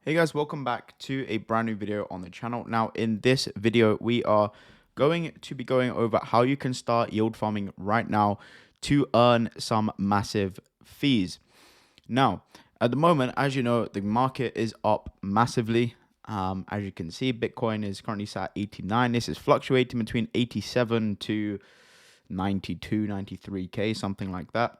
Hey guys, welcome back to a brand new video on the channel. Now, in this video, we are going to be going over how you can start yield farming right now to earn some massive fees. Now, at the moment, as you know, the market is up massively. As you can see, Bitcoin is currently sat at 89. This is fluctuating between 87 to 92, 93K, something like that.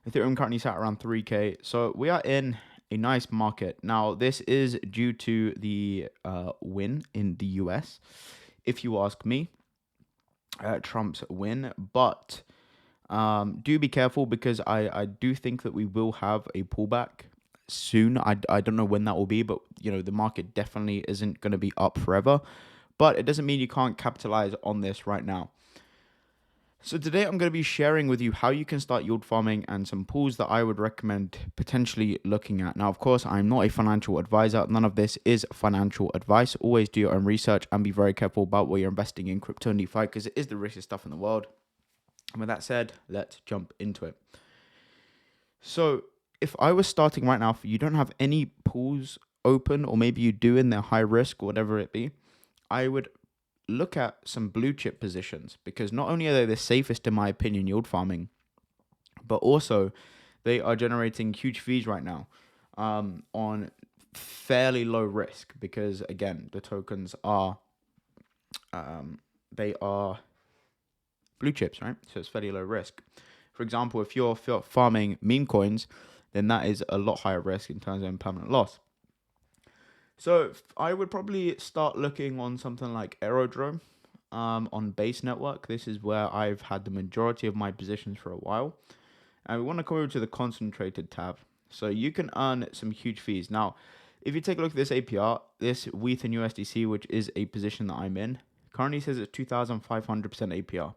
Ethereum currently sat around 3K. So we are in a nice market. Now, this is due to the win in the US, if you ask me, Trump's win. But do be careful because I do think that we will have a pullback soon. I don't know when that will be, but you know the market definitely isn't going to be up forever. But it doesn't mean you can't capitalize on this right now. So today I'm going to be sharing with you how you can start yield farming and some pools that I would recommend potentially looking at. Now, of course, I'm not a financial advisor. None of this is financial advice. Always do your own research and be very careful about what you're investing in crypto and DeFi because it is the riskiest stuff in the world. And with that said, let's jump into it. So if I was starting right now, you don't have any pools open, or maybe you do and they're high risk or whatever it be, I would look at some blue chip positions because not only are they the safest in my opinion yield farming, but also they are generating huge fees right now on fairly low risk because again the tokens are they are blue chips, right? So it's fairly low risk. For example, if you're farming meme coins, then that is a lot higher risk in terms of impermanent loss. So I would probably start looking on something like Aerodrome on Base Network. This is where I've had the majority of my positions for a while. And we want to come over to the concentrated tab. So you can earn some huge fees. Now, if you take a look at this APR, this WETH and USDC, which is a position that I'm in, currently says it's 2,500% APR.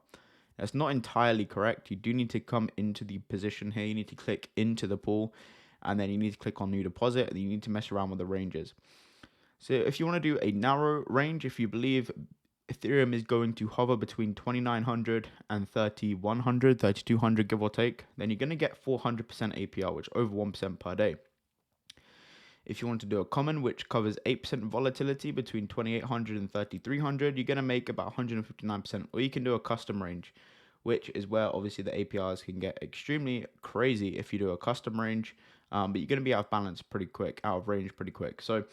That's not entirely correct. You do need to come into the position here. You need to click into the pool, and then you need to click on new deposit, and you need to mess around with the ranges. So if you want to do a narrow range, if you believe Ethereum is going to hover between 2,900 and 3,100, 3,200, give or take, then you're going to get 400% APR, which is over 1% per day. If you want to do a common, which covers 8% volatility between 2,800 and 3,300, you're going to make about 159%. Or you can do a custom range, which is where obviously the APRs can get extremely crazy if you do a custom range, but you're going to be out of balance pretty quick, out of range pretty quick. So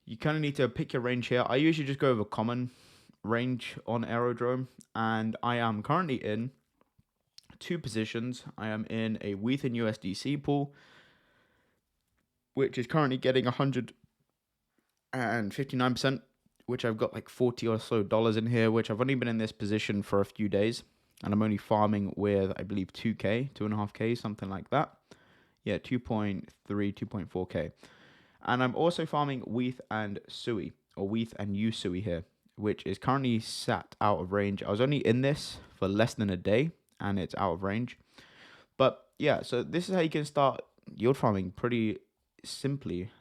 you kind of need to pick your range here. I usually just go over common range on Aerodrome, and I am currently in two positions. I am in a WETH and USDC pool, which is currently getting 159%, which I've got like 40 or so dollars in here, which I've only been in this position for a few days, and I'm only farming with, I believe, 2K, 2.5K, something like that. Yeah, 2.3, 2.4K. And I'm also farming WETH and SUI, or WETH and USUI here, which is currently sat out of range. I was only in this for less than a day, and it's out of range. But yeah, so this is how you can start yield farming pretty simply,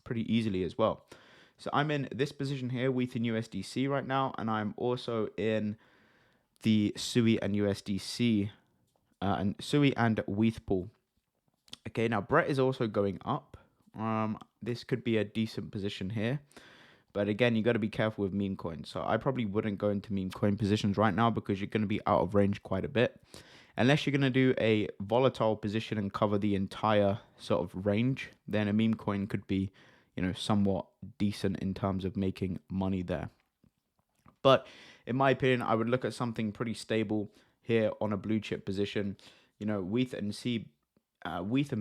pretty easily as well. So I'm in this position here, WETH and USDC right now, and I'm also in the SUI and USDC, and SUI and WETH pool. Okay, now Brett is also going up. This could be a decent position here, but again, you got to be careful with meme coins. So I probably wouldn't go into meme coin positions right now because you're going to be out of range quite a bit, unless you're going to do a volatile position and cover the entire sort of range. Then a meme coin could be, you know, somewhat decent in terms of making money there. But in my opinion, I would look at something pretty stable here on a blue chip position. You know, WETH and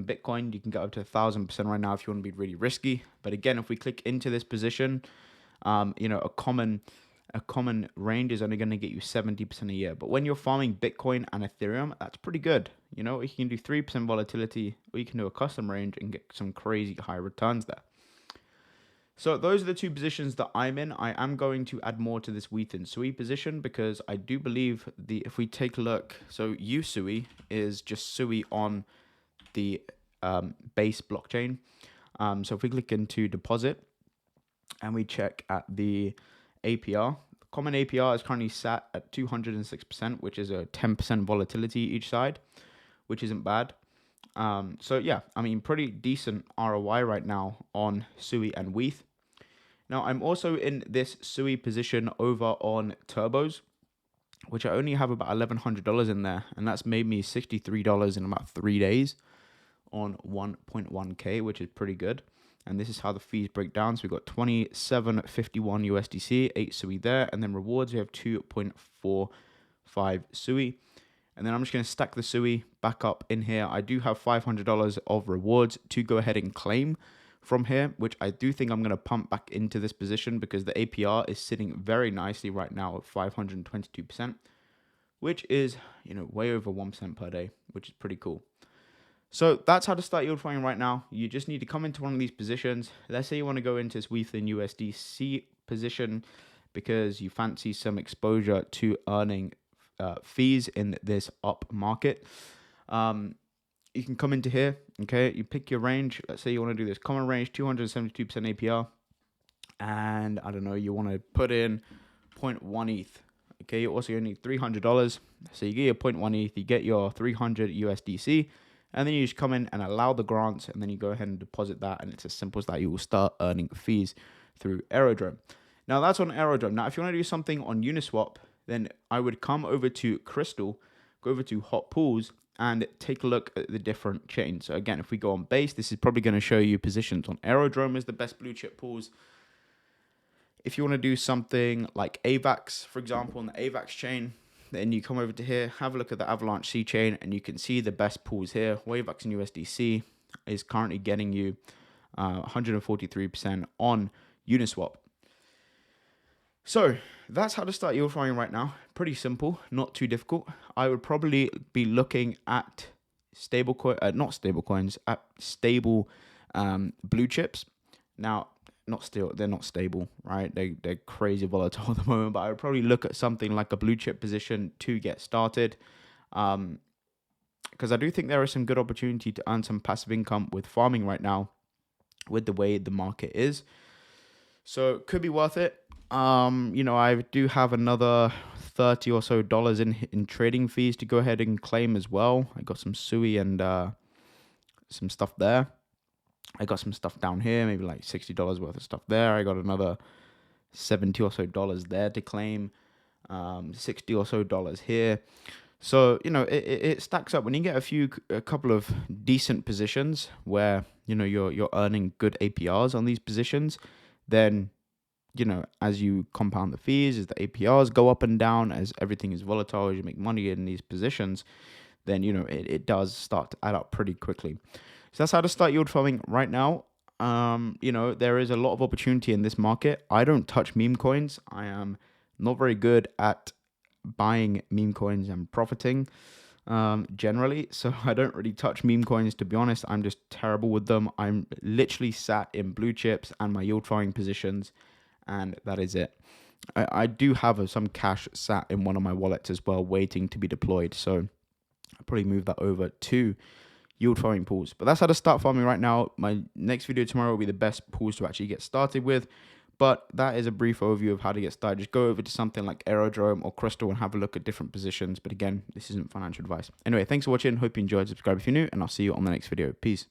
Bitcoin, you can get up to 1,000% right now if you want to be really risky. But again, if we click into this position, you know, a common range is only going to get you 70% a year. But when you're farming Bitcoin and Ethereum, that's pretty good. You know, you can do 3% volatility, or you can do a custom range and get some crazy high returns there. So those are the two positions that I'm in. I am going to add more to this WETH and SUI position because I do believe if we take a look, so USUI is just SUI on the base blockchain. So if we click into deposit and we check at the APR, the common APR is currently sat at 206%, which is a 10% volatility each side, which isn't bad. So yeah, I mean, pretty decent ROI right now on SUI and WETH. Now, I'm also in this SUI position over on turbos, which I only have about $1,100 in there, and that's made me $63 in about 3 days on 1.1k, which is pretty good. And this is how the fees break down. So we've got 27.51 USDC, 8 SUI there, and then rewards we have 2.45 SUI. And then I'm just going to stack the SUI back up in here. I do have $500 of rewards to go ahead and claim from here, which I do think I'm going to pump back into this position because the APR is sitting very nicely right now at 522%, which is, way over 1% per day, which is pretty cool. So that's how to start yield farming right now. You just need to come into one of these positions. Let's say you want to go into this WETH in USDC position because you fancy some exposure to earning fees in this up market. You can come into here, okay? You pick your range. Let's say you want to do this common range, 272% APR. And I don't know, you want to put in 0.1 ETH. Okay, you also need $300. So you get your 0.1 ETH, you get your 300 USDC, and then you just come in and allow the grants, and then you go ahead and deposit that, and it's as simple as that. You will start earning fees through Aerodrome. Now that's on Aerodrome. Now if you want to do something on Uniswap, then I would come over to Crystal, go over to Hot Pools, and take a look at the different chains. So again, if we go on base, this is probably going to show you positions on Aerodrome as the best blue chip pools. If you want to do something like AVAX, for example, on the AVAX chain, then you come over to here, have a look at the Avalanche C chain, and you can see the best pools here. WaveX and USDC is currently getting you 143% on Uniswap. So that's how to start yield farming right now. Pretty simple, not too difficult. I would probably be looking at stable blue chips. Now, they're not stable, right? They're crazy volatile at the moment, but I would probably look at something like a blue chip position to get started. Because I do think there is some good opportunity to earn some passive income with farming right now with the way the market is. So it could be worth it. I do have another $30 or so in trading fees to go ahead and claim as well. I got some SUI and some stuff there. I got some stuff down here, maybe like $60 worth of stuff there. I got another $70 or so there to claim, $60 or so here. So, it stacks up when you get a couple of decent positions where, you're earning good APRs on these positions. Then, as you compound the fees, as the APRs go up and down, as everything is volatile, as you make money in these positions, then, it does start to add up pretty quickly. So that's how to start yield farming right now. There is a lot of opportunity in this market. I don't touch meme coins. I am not very good at buying meme coins and profiting generally. So I don't really touch meme coins, to be honest. I'm just terrible with them. I'm literally sat in blue chips and my yield farming positions, and that is it. I do have some cash sat in one of my wallets as well, waiting to be deployed. So I'll probably move that over to yield farming pools. But that's how to start farming right now. My next video tomorrow will be the best pools to actually get started with. But that is a brief overview of how to get started. Just go over to something like Aerodrome or Crystal and have a look at different positions. But again, this isn't financial advice. Anyway, thanks for watching. Hope you enjoyed. Subscribe if you're new, and I'll see you on the next video. Peace.